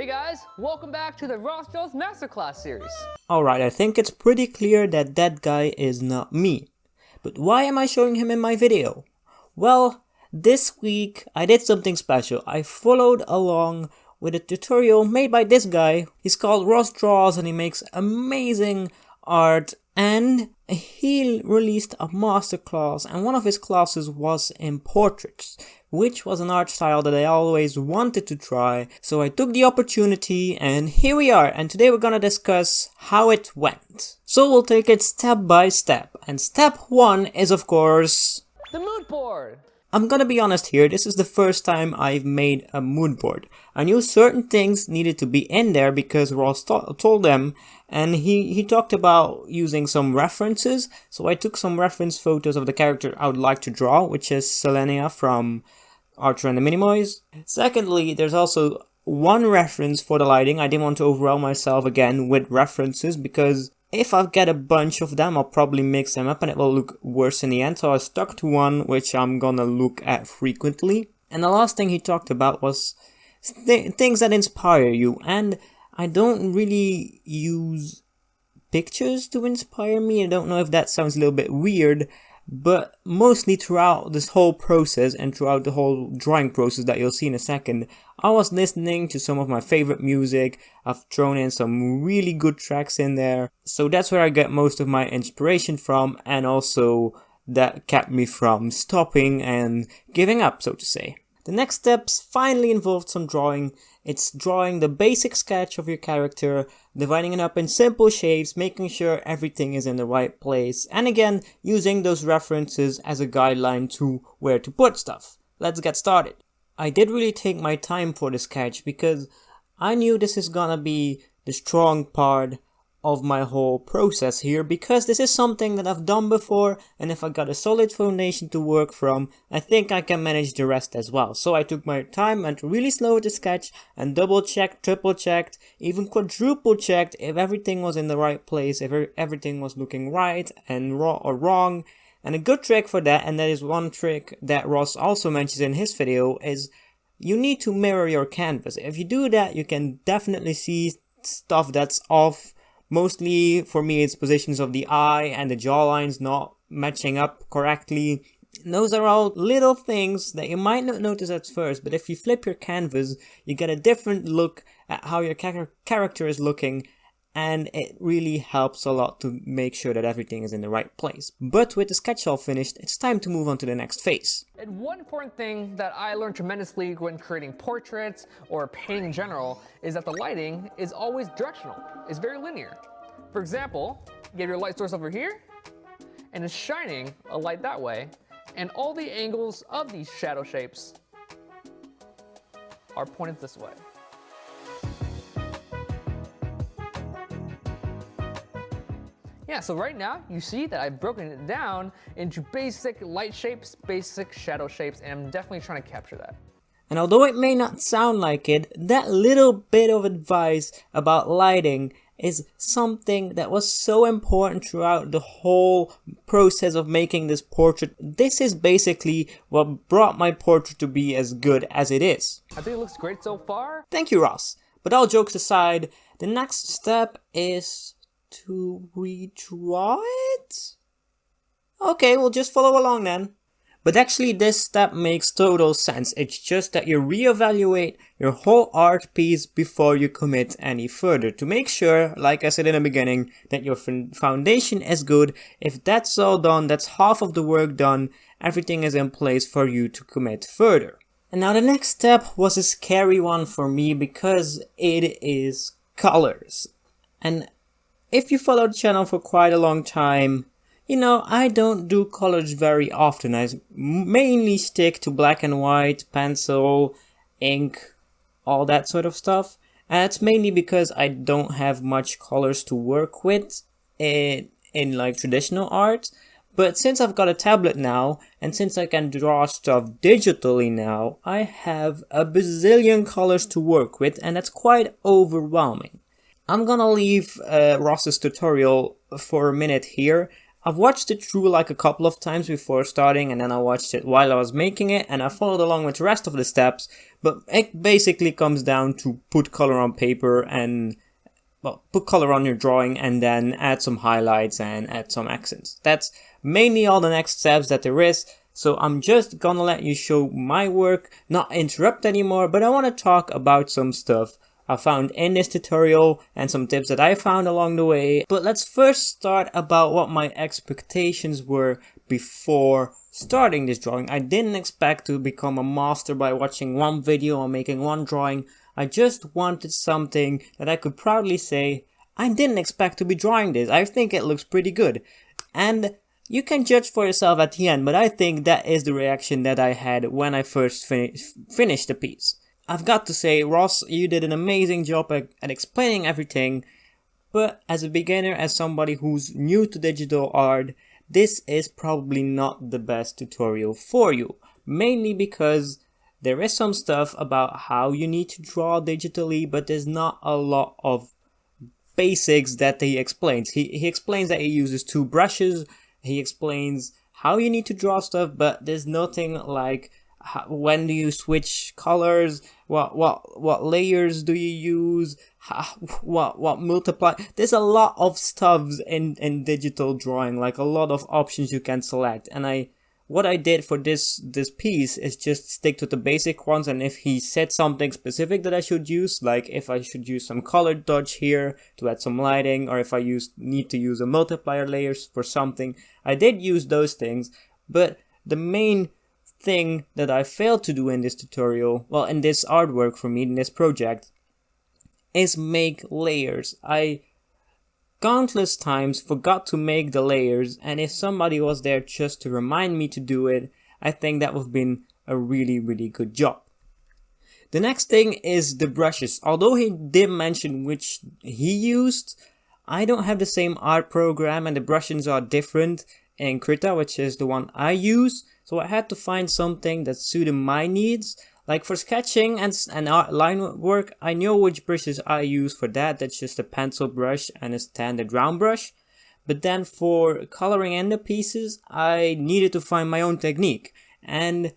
Hey guys, welcome back to the Ross Jones Masterclass series. Alright, I think it's pretty clear that that guy is not me. But why am I showing him in my video? Well, this week I did something special. I followed along with a tutorial made by this guy. He's called Ross Draws and he makes amazing art, and he released a masterclass, and one of his classes was in portraits, which was an art style that I always wanted to try. So I took the opportunity and here we are, and today we're gonna discuss how it went. So we'll take it step by step, and step 1 is of course The mood board. I'm gonna be honest here, this is the first time I've made a mood board. I knew certain things needed to be in there because Ross told them, and he talked about using some references. So I took some reference photos of the character I would like to draw, which is Selenia from Archer and the Minimoys. Secondly, there's also one reference for the lighting. I didn't want to overwhelm myself again with references because if I get a bunch of them, I'll probably mix them up and it will look worse in the end. So I stuck to one which I'm gonna look at frequently. And the last thing he talked about was things that inspire you. And I don't really use pictures to inspire me. I don't know if that sounds a little bit weird, but mostly throughout this whole process and throughout the whole drawing process that you'll see in a second, I was listening to some of my favorite music. I've thrown in some really good tracks in there. So that's where I get most of my inspiration from, and also that kept me from stopping and giving up, so to say. The next steps finally involved some drawing. It's drawing the basic sketch of your character, dividing it up in simple shapes, making sure everything is in the right place, and again, using those references as a guideline to where to put stuff. Let's get started. I did really take my time for the sketch because I knew this is gonna be the strong part of my whole process here, because this is something that I've done before, and if I got a solid foundation to work from, I think I can manage the rest as well. So I took my time and really slowed the sketch and double checked, triple checked, even quadruple checked if everything was in the right place, if everything was looking right and wrong. And a good trick for that, and that is one trick that Ross also mentions in his video, is you need to mirror your canvas. If you do that, you can definitely see stuff that's off. Mostly for me it's positions of the eye and the jawlines not matching up correctly. Those are all little things that you might not notice at first, but if you flip your canvas, you get a different look at how your character is looking, and it really helps a lot to make sure that everything is in the right place. But with the sketch all finished, it's time to move on to the next phase. And one important thing that I learned tremendously when creating portraits or painting in general is that the lighting is always directional. It's very linear. For example, you have your light source over here, and it's shining a light that way, and all the angles of these shadow shapes are pointed this way. Yeah, so right now you see that I've broken it down into basic light shapes, basic shadow shapes, and I'm definitely trying to capture that. And although it may not sound like it, that little bit of advice about lighting is something that was so important throughout the whole process of making this portrait. This is basically what brought my portrait to be as good as it is. I think it looks great so far. Thank you, Ross. But all jokes aside, the next step is to redraw it? Okay, we'll just follow along then. But actually this step makes total sense. It's just that you reevaluate your whole art piece before you commit any further, to make sure, like I said in the beginning, that your foundation is good. If that's all done, that's half of the work done, everything is in place for you to commit further. And now the next step was a scary one for me because it is colors. And if you follow the channel for quite a long time, you know, I don't do colors very often. I mainly stick to black and white, pencil, ink, all that sort of stuff. And it's mainly because I don't have much colors to work with in like traditional art. But since I've got a tablet now, and since I can draw stuff digitally now, I have a bazillion colors to work with, and that's quite overwhelming. I'm gonna leave Ross's tutorial for a minute here. I've watched it through like a couple of times before starting, and then I watched it while I was making it, and I followed along with the rest of the steps, but it basically comes down to put color on paper and, well, put color on your drawing and then add some highlights and add some accents. That's mainly all the next steps that there is, so I'm just gonna let you show my work, not interrupt anymore, but I want to talk about some stuff I found in this tutorial and some tips that I found along the way. But let's first start about what my expectations were before starting this drawing. I didn't expect to become a master by watching one video or making one drawing. I just wanted something that I could proudly say, I didn't expect to be drawing this. I think it looks pretty good. And you can judge for yourself at the end, but I think that is the reaction that I had when I first finished the piece. I've got to say, Ross, you did an amazing job at explaining everything, but as a beginner, as somebody who's new to digital art, this is probably not the best tutorial for you. Mainly because there is some stuff about how you need to draw digitally, but there's not a lot of basics that he explains. He explains that he uses 2 brushes, he explains how you need to draw stuff, but there's nothing like when do you switch colors, what layers do you use, what multiply. There's a lot of stuff in digital drawing, like a lot of options you can select, and what I did for this piece is just stick to the basic ones, and if he said something specific that I should use, like if I should use some color dodge here to add some lighting, or if I need to use a multiplier layers for something, I did use those things. But the main thing that I failed to do in this tutorial, well, in this artwork for me, in this project, is make layers. I countless times forgot to make the layers, and if somebody was there just to remind me to do it, I think that would have been a really good job. The next thing is the brushes. Although he did mention which he used, I don't have the same art program and the brushes are different in Krita, which is the one I use. So I had to find something that suited my needs. Like for sketching and art line work, I know which brushes I use for that. That's just a pencil brush and a standard round brush. But then for coloring in the pieces, I needed to find my own technique. And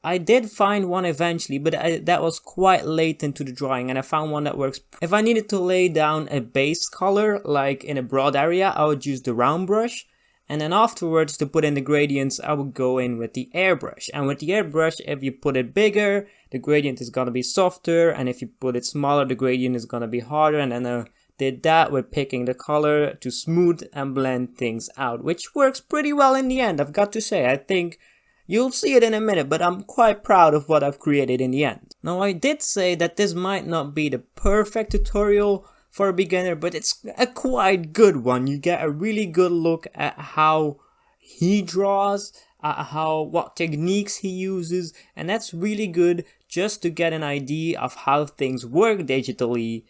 I did find one eventually, but that was quite late into the drawing, and I found one that works. If I needed to lay down a base color, like in a broad area, I would use the round brush. And then afterwards, to put in the gradients, I would go in with the airbrush. And with the airbrush, if you put it bigger, the gradient is gonna be softer. And if you put it smaller, the gradient is gonna be harder. And then I did that with picking the color to smooth and blend things out, which works pretty well in the end, I've got to say. I think you'll see it in a minute, but I'm quite proud of what I've created in the end. Now, I did say that this might not be the perfect tutorial for a beginner, but it's a quite good one. You get a really good look at how he draws, at what techniques he uses, and that's really good just to get an idea of how things work digitally.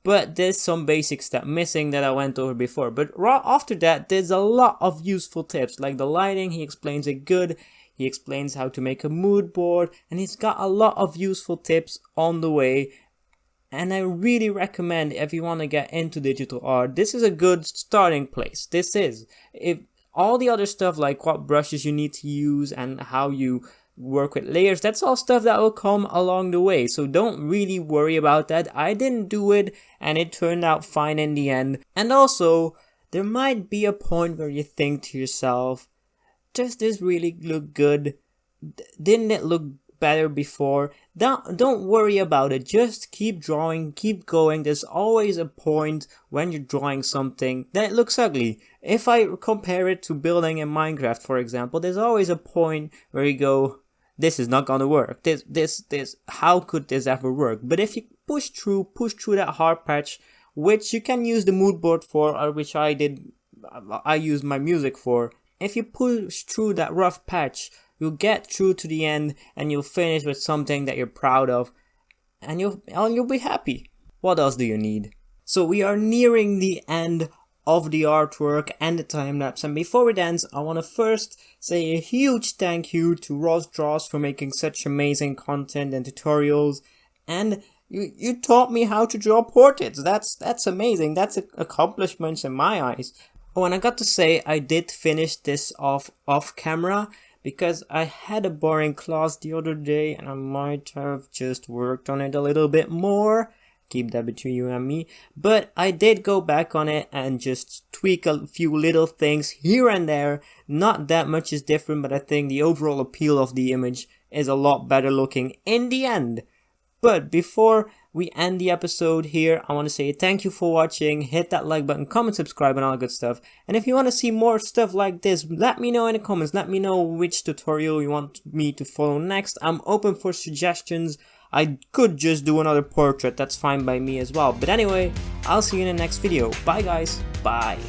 But there's some basics that missing that I went over before. But right after that, there's a lot of useful tips, like the lighting. He explains it good. He explains how to make a mood board, and he's got a lot of useful tips on the way. And I really recommend, if you want to get into digital art, this is a good starting place. This is. If all the other stuff, like what brushes you need to use and how you work with layers, that's all stuff that will come along the way. So don't really worry about that. I didn't do it and it turned out fine in the end. And also, there might be a point where you think to yourself, does this really look good? Didn't it look better before? Don't worry about it. Just keep drawing, keep going. There's always a point when you're drawing something that it looks ugly. If I compare it to building in Minecraft, for example, there's always a point where you go, this is not gonna work. This, how could this ever work? But if you push through that hard patch, which you can use the mood board for, or which I used my music for. If you push through that rough patch, you'll get through to the end and you'll finish with something that you're proud of, and you'll be happy. What else do you need? So we are nearing the end of the artwork and the time lapse, and before it ends, I want to first say a huge thank you to Ross Draws for making such amazing content and tutorials, and you taught me how to draw portraits. That's amazing. That's an accomplishment in my eyes. Oh, and I got to say, I did finish this off camera because I had a boring class the other day and I might have just worked on it a little bit more. Keep that between you and me. But I did go back on it and just tweak a few little things here and there. Not that much is different, but I think the overall appeal of the image is a lot better looking in the end. But before we end the episode here, I want to say thank you for watching. Hit that like button, comment, subscribe, and all that good stuff. And if you want to see more stuff like this, let me know in the comments. Let me know which tutorial you want me to follow next. I'm open for suggestions. I could just do another portrait. That's fine by me as well. But anyway, I'll see you in the next video. Bye guys. Bye.